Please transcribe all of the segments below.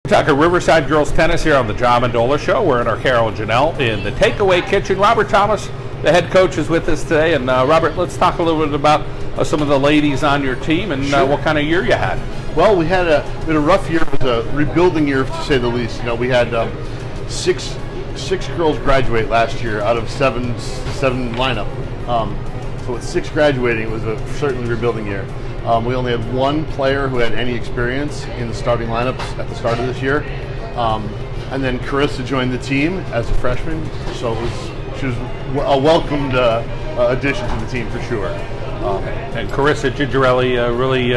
Talking Riverside girls tennis here on the Mendola Show. We're in our Carol and Janelle in the takeaway kitchen. Robert Thomas, the head coach, is with us today. And Robert, let's talk a little bit about some of the ladies on your team and what kind of year you had. Well, we had a rough year. It was a rebuilding year, to say the least. You know, we had six girls graduate last year out of seven lineup. So with 6 graduating, it was a certainly rebuilding year. We only had 1 player who had any experience in the starting lineups at the start of this year. And then Karissa joined the team as a freshman, so she was a welcomed addition to the team for sure. And Karissa Ghigiarelli really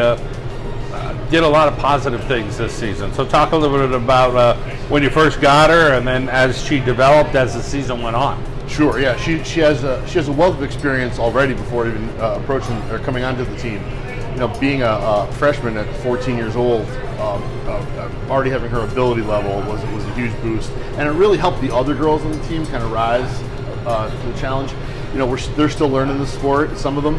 did a lot of positive things this season. So talk a little bit about when you first got her and then as she developed as the season went on. Sure, yeah, she has a wealth of experience already before even approaching or coming onto the team. You know, being a freshman at 14 years old, already having her ability level was a huge boost, and it really helped the other girls on the team kind of rise to the challenge. You know, they're still learning the sport, some of them.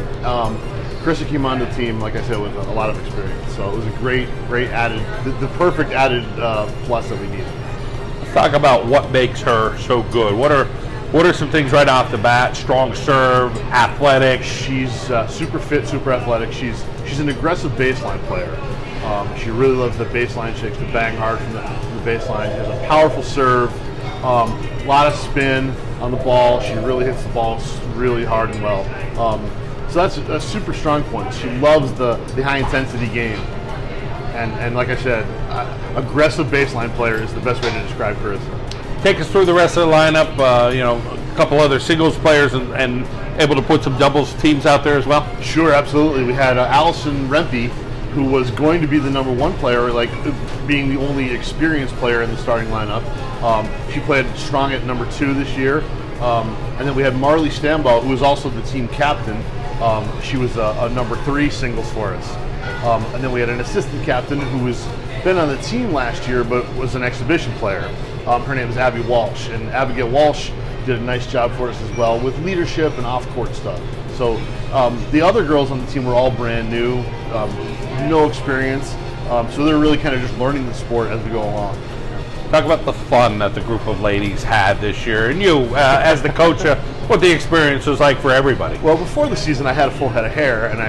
Karissa came onto the team, like I said, with a lot of experience, so it was a great added, the perfect added plus that we needed. Let's talk about what makes her so good. What are some things right off the bat? Strong serve, athletic. She's super fit, super athletic. She's an aggressive baseline player. She really loves the baseline. She likes to bang hard from the baseline. She has a powerful serve, a lot of spin on the ball. She really hits the ball really hard and well. So that's a super strong point. She loves the high intensity game. And like I said, aggressive baseline player is the best way to describe Karissa. Take us through the rest of the lineup. A couple other singles players and able to put some doubles teams out there as well. Sure, absolutely. We had Allison Rempe, who was going to be the number 1 player, like being the only experienced player in the starting lineup. She played strong at number 2 this year. And then we had Marley Stambaugh, who was also the team captain. She was a number 3 singles for us. And then we had an assistant captain who was been on the team last year, but was an exhibition player. Her name is Abby Walsh, and Abigail Walsh did a nice job for us as well with leadership and off-court stuff. So the other girls on the team were all brand new, no experience, so they're really kind of just learning the sport as we go along. Talk about the fun that the group of ladies had this year, and you, as the coach, what the experience was like for everybody. Well, before the season, I had a full head of hair, and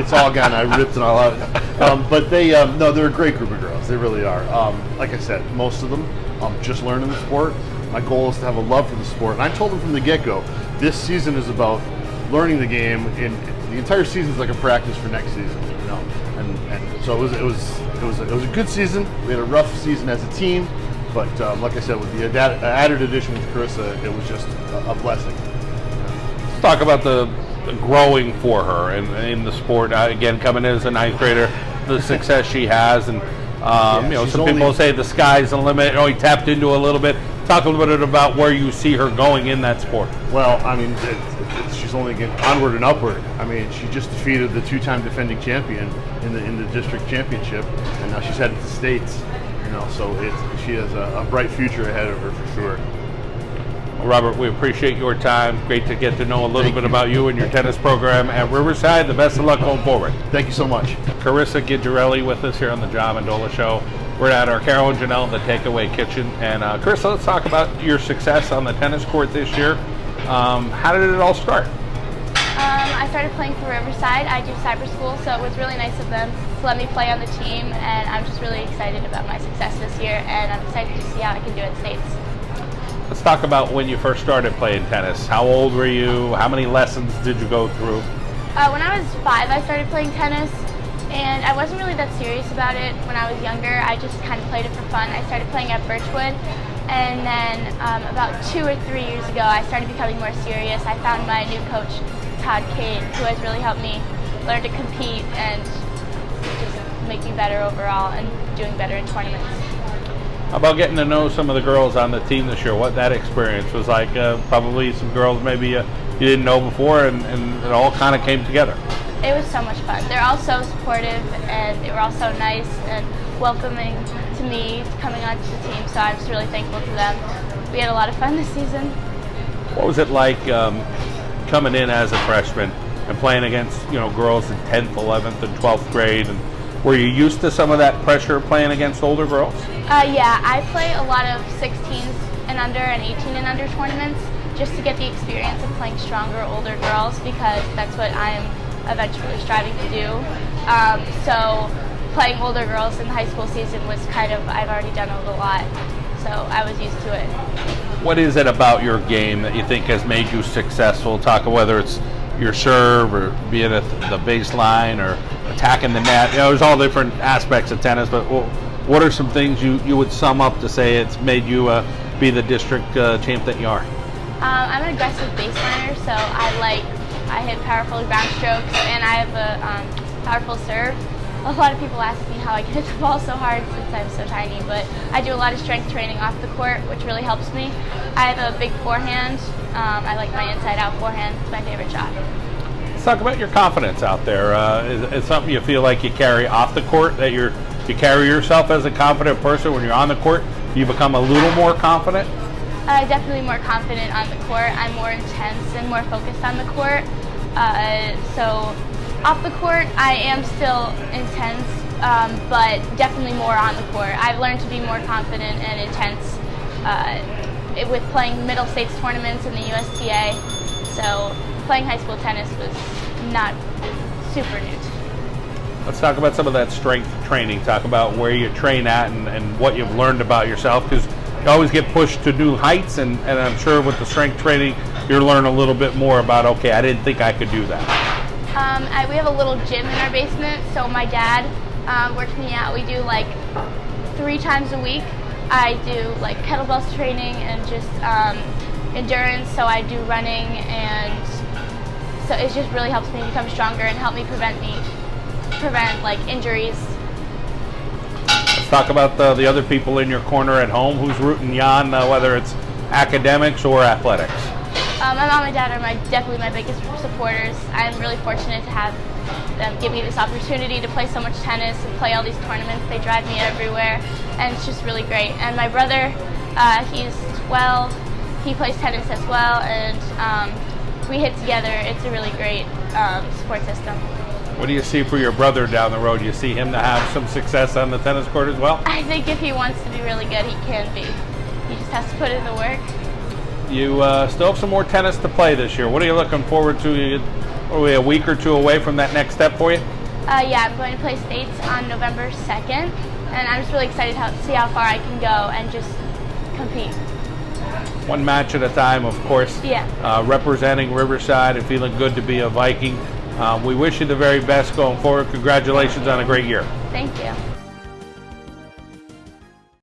it's all gone. I ripped it all out. But no, they're a great group of girls. They really are. Like I said, most of them just learning the sport. My goal is to have a love for the sport, and I told them from the get-go, this season is about learning the game. The entire season is like a practice for next season, you know. And so it was a good season. We had a rough season as a team. But like I said, with the added addition with Karissa, it was just a blessing. Let's talk about the growing for her in the sport. Again, coming in as a 9th grader, the success she has, and some people say the sky's the limit. You tapped into a little bit. Talk a little bit about where you see her going in that sport. Well, I mean, she's only getting onward and upward. I mean, she just defeated the 2-time defending champion in the district championship, and now she's headed to states. You know, so she has a bright future ahead of her for sure. Well, Robert, we appreciate your time. Great to get to know a little bit about you and your tennis program at Riverside. The best of luck going forward. Thank you so much. Karissa Ghigiarelli with us here on the Mendola Show. We're at our Carol and Janelle, the takeaway kitchen. And Karissa, let's talk about your success on the tennis court this year. How did it all start? I started playing for Riverside. I do cyber school, so it was really nice of them to let me play on the team, and I'm just really excited about my success this year, and I'm excited to see how I can do at States. Let's talk about when you first started playing tennis. How old were you? How many lessons did you go through? When I was 5, I started playing tennis, and I wasn't really that serious about it when I was younger. I just kind of played it for fun. I started playing at Birchwood, and then about 2 or 3 years ago, I started becoming more serious. I found my new coach, Todd Cade, who has really helped me learn to compete and just make me better overall and doing better in tournaments. How about getting to know some of the girls on the team this year? What that experience was like? Probably some girls maybe you didn't know before, and it all kind of came together. It was so much fun. They're all so supportive, and they were all so nice and welcoming to me coming onto the team, so I'm just really thankful to them. We had a lot of fun this season. What was it like coming in as a freshman and playing against girls in 10th, 11th, and 12th grade, and Were you used to some of that pressure playing against older girls? Yeah, I play a lot of 16s and under and 18 and under tournaments just to get the experience of playing stronger older girls, because that's what I'm eventually striving to do. So playing older girls in the high school season was kind of, I've already done it a lot, so I was used to it. What is it about your game that you think has made you successful? Talk whether it's your serve or being at the baseline or attacking the net. You know, there's all different aspects of tennis, but what are some things you would sum up to say it's made you be the district champ that you are? I'm an aggressive baseliner, so I hit powerful ground strokes, and I have a powerful serve. A lot of people ask me how I can hit the ball so hard since I'm so tiny, but I do a lot of strength training off the court, which really helps me. I have a big forehand. I like my inside-out forehand. It's my favorite shot. Let's talk about your confidence out there. Is it something you feel like you carry off the court, that you carry yourself as a confident person when you're on the court? You become a little more confident? Definitely more confident on the court. I'm more intense and more focused on the court. So off the court, I am still intense, but definitely more on the court. I've learned to be more confident and intense with playing middle states tournaments in the USTA. So playing high school tennis was not super new. Let's talk about some of that strength training. Talk about where you train at and what you've learned about yourself, because you always get pushed to new heights, and I'm sure with the strength training you're learning a little bit more about, okay, I didn't think I could do that. We have a little gym in our basement, so my dad works me out. We do like 3 times a week. I do like kettlebells training and just endurance, so I do running, and so it just really helps me become stronger and help me prevent like injuries. Let's talk about the other people in your corner at home. Who's rooting you on, whether it's academics or athletics? My mom and dad are definitely my biggest supporters. I'm really fortunate to have them give me this opportunity to play so much tennis and play all these tournaments. They drive me everywhere, and it's just really great. And my brother, he's 12. He plays tennis as well, and we hit together. It's a really great support system. What do you see for your brother down the road? Do you see him to have some success on the tennis court as well? I think if he wants to be really good, he can be. He just has to put in the work. You still have some more tennis to play this year. What are you looking forward to? Are we a week or two away from that next step for you? Yeah, I'm going to play states on November 2nd, and I'm just really excited to see how far I can go and just compete. One match at a time, of course. Yeah. Representing Riverside and feeling good to be a Viking. We wish you the very best going forward. Congratulations on a great year. Thank you.